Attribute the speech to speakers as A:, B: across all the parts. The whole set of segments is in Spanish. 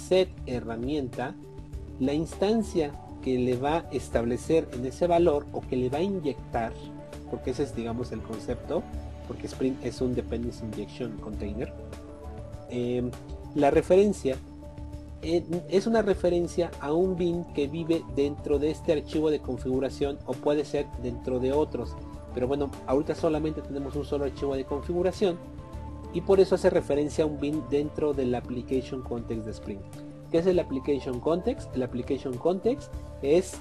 A: set herramienta, la instancia que le va a establecer en ese valor o que le va a inyectar, porque ese es, digamos, el concepto, porque Spring es un Dependency Injection Container. La referencia es una referencia a un bin que vive dentro de este archivo de configuración o puede ser dentro de otros, pero bueno, ahorita solamente tenemos un solo archivo de configuración y por eso hace referencia a un bin dentro del Application Context de Spring. ¿Qué es el Application Context? El Application Context es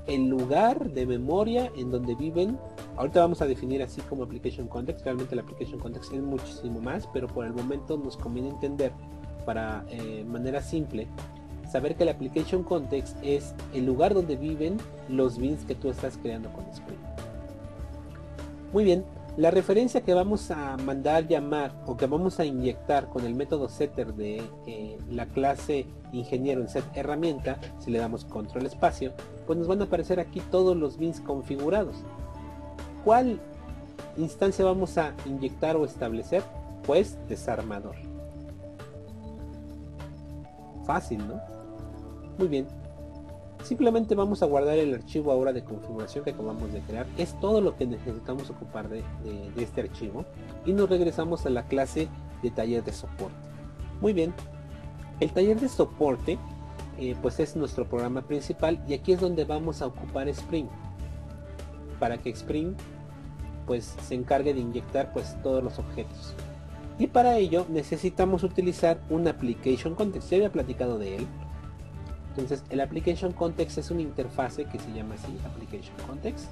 A: el lugar de memoria en donde viven. Ahorita vamos a definir así como Application Context. Realmente el Application Context es muchísimo más, pero por el momento nos conviene entender para manera simple, saber que el Application Context es el lugar donde viven los bins que tú estás creando con Spring. Muy bien, la referencia que vamos a mandar llamar o que vamos a inyectar con el método setter de la clase ingeniero en set herramienta, si le damos control espacio, pues nos van a aparecer aquí todos los bins configurados. ¿Cuál instancia vamos a inyectar o establecer? Pues desarmador. Fácil, ¿no? Muy bien. Simplemente vamos a guardar el archivo ahora de configuración que acabamos de crear. Es todo lo que necesitamos ocupar de este archivo. Y nos regresamos a la clase de taller de soporte. Muy bien. El taller de soporte pues es nuestro programa principal. Y aquí es donde vamos a ocupar Spring. Para que Spring pues se encargue de inyectar pues todos los objetos. Y para ello necesitamos utilizar un Application Context. Ya había platicado de él. Entonces el Application Context es una interfase que se llama así, Application Context.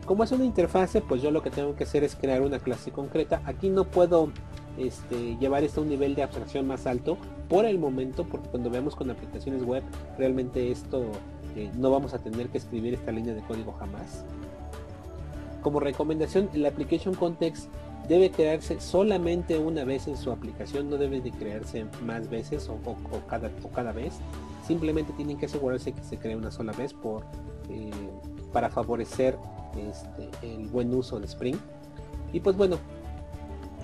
A: Como es una interfase, pues yo lo que tengo que hacer es crear una clase concreta. Aquí no puedo llevar esto a un nivel de abstracción más alto por el momento, porque cuando veamos con aplicaciones web, realmente esto no vamos a tener que escribir esta línea de código jamás. Como recomendación, el Application Context debe crearse solamente una vez en su aplicación, no debe de crearse más veces o cada vez. Simplemente tienen que asegurarse que se cree una sola vez para favorecer el buen uso de Spring. Y pues bueno,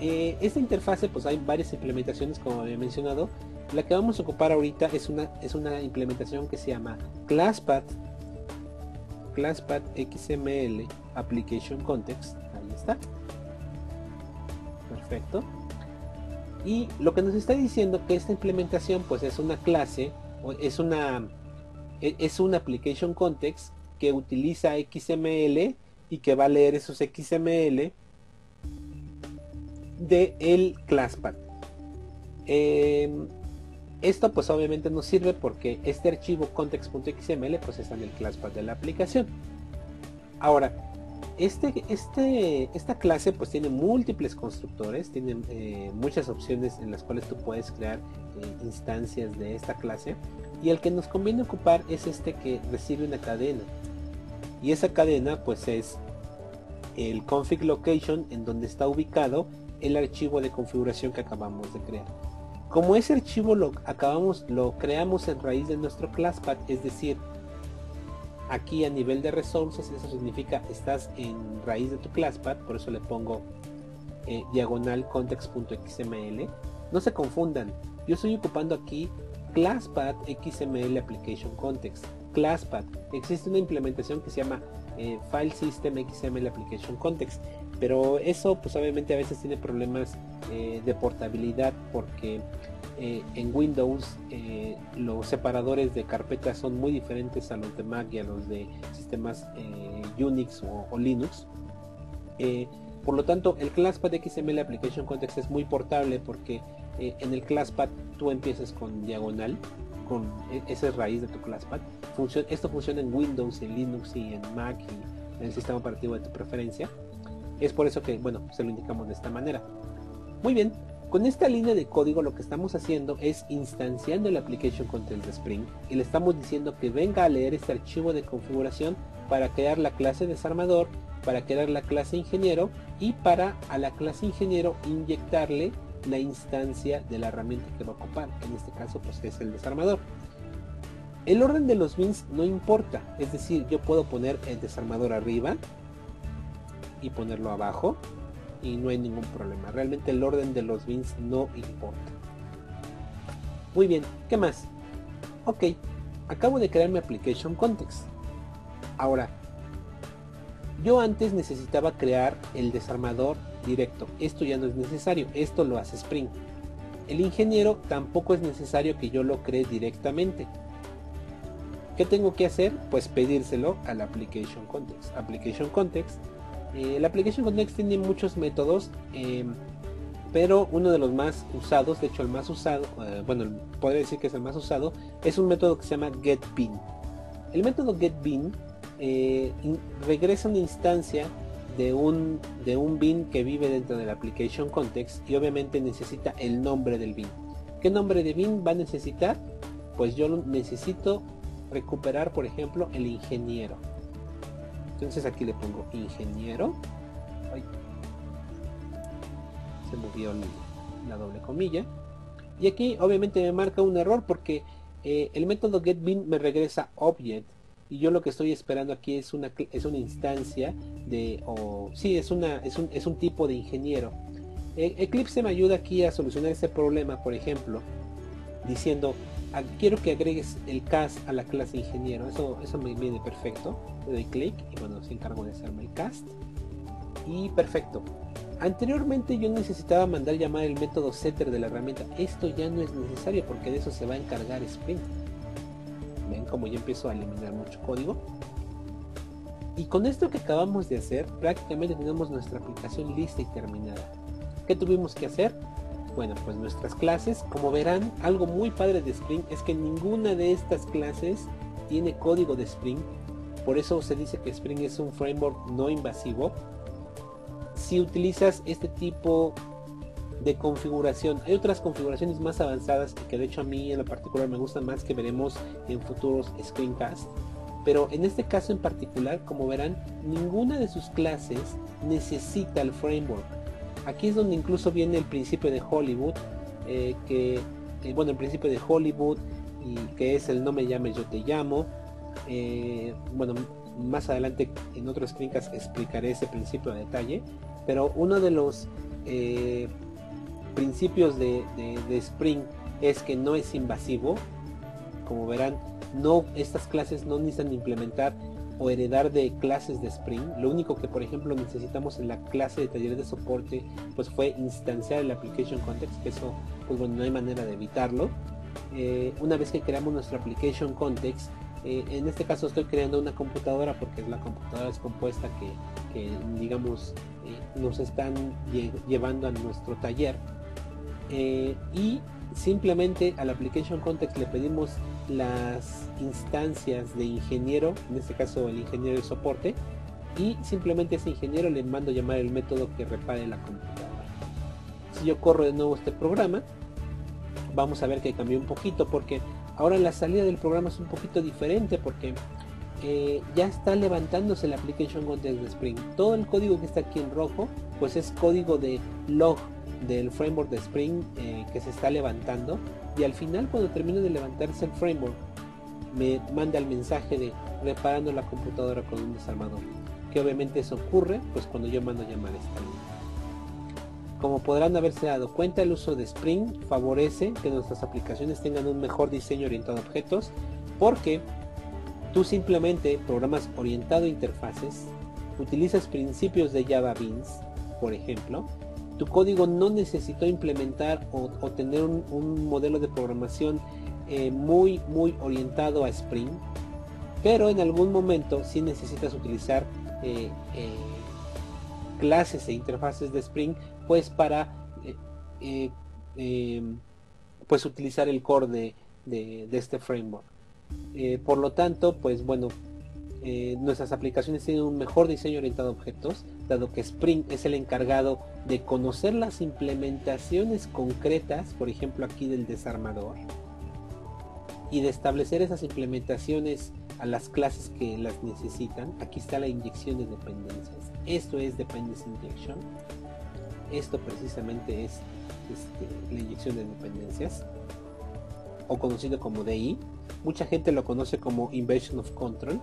A: esta interfase pues hay varias implementaciones como había mencionado. La que vamos a ocupar ahorita es una implementación que se llama ClassPath XML Application Context. Ahí está. Perfecto. Y lo que nos está diciendo que esta implementación pues es una clase, es una Application Context que utiliza XML y que va a leer esos XML de el ClassPath. Esto pues obviamente nos sirve porque este archivo context.xml pues está en el ClassPath de la aplicación. Ahora, esta clase pues tiene múltiples constructores, tiene muchas opciones en las cuales tú puedes crear instancias de esta clase, y el que nos conviene ocupar es este que recibe una cadena, y esa cadena pues es el config location en donde está ubicado el archivo de configuración que acabamos de crear. Como ese archivo lo creamos en raíz de nuestro ClassPath, es decir, aquí a nivel de resources, eso significa estás en raíz de tu ClassPath, por eso le pongo diagonal context.xml. No se confundan, yo estoy ocupando aquí ClassPath XML Application Context. ClassPath, existe una implementación que se llama File System XML Application Context, pero eso pues obviamente a veces tiene problemas de portabilidad, porque en Windows los separadores de carpetas son muy diferentes a los de Mac y a los de sistemas Unix o Linux. Por lo tanto, el ClassPath XML Application Context es muy portable, porque en el ClassPath tú empiezas con diagonal, esa es raíz de tu ClassPath. Esto funciona en Windows, en Linux y en Mac y en el sistema operativo de tu preferencia. Es por eso que, bueno, se lo indicamos de esta manera. Muy bien, con esta línea de código lo que estamos haciendo es instanciando el Application Context de Spring y le estamos diciendo que venga a leer este archivo de configuración para crear la clase desarmador, para crear la clase ingeniero y para a la clase ingeniero inyectarle la instancia de la herramienta que va a ocupar, que en este caso pues es el desarmador. El orden de los bins no importa, es decir, yo puedo poner el desarmador arriba y ponerlo abajo y no hay ningún problema. Realmente el orden de los bins no importa. Muy bien, ¿qué más? Ok, acabo de crear mi application context. Ahora, yo antes necesitaba crear el desarmador directo. Esto ya no es necesario, esto lo hace Spring. El ingeniero tampoco es necesario que yo lo cree directamente. ¿Qué tengo que hacer? Pues pedírselo al application context. La application context tiene muchos métodos, pero uno de los más usados, de hecho el más usado, bueno, podría decir que es el más usado, es un método que se llama getBean. El método getBean regresa una instancia de un bean que vive dentro del application context y obviamente necesita el nombre del bean. ¿Qué nombre de bean va a necesitar? Pues yo necesito recuperar, por ejemplo, el ingeniero. Entonces aquí le pongo ingeniero. Ay, se movió la doble comilla. Y aquí obviamente me marca un error porque el método getBean me regresa object. Y yo lo que estoy esperando aquí es una instancia de, es un tipo de ingeniero. Eclipse me ayuda aquí a solucionar este problema, por ejemplo, diciendo, quiero que agregues el cast a la clase ingeniero. Eso me viene perfecto. Le doy clic y bueno, se encargo de hacerme el cast. Y perfecto. Anteriormente yo necesitaba mandar llamar el método setter de la herramienta. Esto ya no es necesario porque de eso se va a encargar Spring. Ven como ya empiezo a eliminar mucho código. Y con esto que acabamos de hacer, prácticamente tenemos nuestra aplicación lista y terminada. ¿Qué tuvimos que hacer? Bueno, pues nuestras clases, como verán, algo muy padre de Spring es que ninguna de estas clases tiene código de Spring. Por eso se dice que Spring es un framework no invasivo. Si utilizas este tipo de configuración, hay otras configuraciones más avanzadas que de hecho a mí en lo particular me gustan más, que veremos en futuros screencasts, pero en este caso en particular, como verán, ninguna de sus clases necesita el framework. Aquí es donde incluso viene el principio de Hollywood, el principio de Hollywood, y que es el no me llames, yo te llamo. Bueno, más adelante en otros screencasts explicaré ese principio a detalle, pero uno de los principios de Spring es que no es invasivo. Como verán, estas clases no necesitan implementar o heredar de clases de Spring. Lo único que por ejemplo necesitamos en la clase de taller de soporte pues fue instanciar el application context, que eso pues bueno, no hay manera de evitarlo. Una vez que creamos nuestro application context, en este caso estoy creando una computadora porque la computadora es compuesta que digamos nos están llevando a nuestro taller, y simplemente al application context le pedimos las instancias de ingeniero, en este caso el ingeniero de soporte, y simplemente a ese ingeniero le mando llamar el método que repare la computadora. Si yo corro de nuevo este programa, vamos a ver que cambió un poquito porque ahora la salida del programa es un poquito diferente porque ya está levantándose la application context de Spring. Todo el código que está aquí en rojo pues es código de log del framework de Spring que se está levantando, y al final cuando termine de levantarse el framework me manda el mensaje de reparando la computadora con un desarmador, que obviamente eso ocurre pues cuando yo mando a llamar esta línea. Como podrán haberse dado cuenta, el uso de Spring favorece que nuestras aplicaciones tengan un mejor diseño orientado a objetos, porque tú simplemente programas orientado a interfaces, utilizas principios de Java Beans, por ejemplo. Tu código no necesitó implementar o tener un modelo de programación muy orientado a Spring, pero en algún momento sí necesitas utilizar clases e interfaces de Spring pues para pues utilizar el core de este framework. Por lo tanto, pues bueno, nuestras aplicaciones tienen un mejor diseño orientado a objetos, dado que Spring es el encargado de conocer las implementaciones concretas, por ejemplo aquí del desarmador, y de establecer esas implementaciones a las clases que las necesitan. Aquí está la inyección de dependencias. Esto es Dependency Injection. Esto precisamente es la inyección de dependencias, o conocido como DI. Mucha gente lo conoce como Inversion of Control.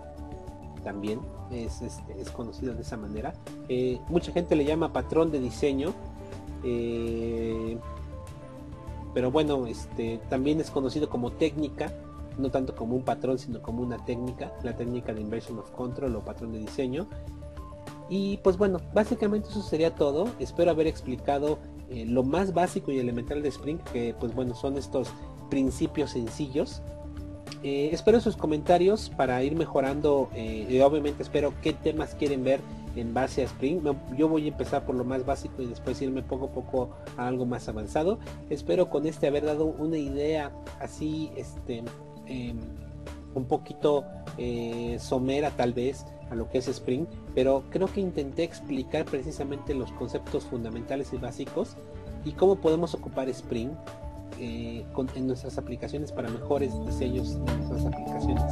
A: También es conocido de esa manera. Mucha gente le llama patrón de diseño. pero bueno, también es conocido como técnica, no tanto como un patrón, sino como una técnica, la técnica de Inversion of Control o patrón de diseño. Y pues bueno, básicamente eso sería todo. Espero haber explicado lo más básico y elemental de Spring, que pues bueno, son estos principios sencillos. Espero sus comentarios para ir mejorando, y obviamente espero qué temas quieren ver en base a Spring. Yo voy a empezar por lo más básico y después irme poco a poco a algo más avanzado. Espero con haber dado una idea así un poquito somera tal vez a lo que es Spring, pero creo que intenté explicar precisamente los conceptos fundamentales y básicos y cómo podemos ocupar Spring en nuestras aplicaciones para mejores diseños de nuestras aplicaciones.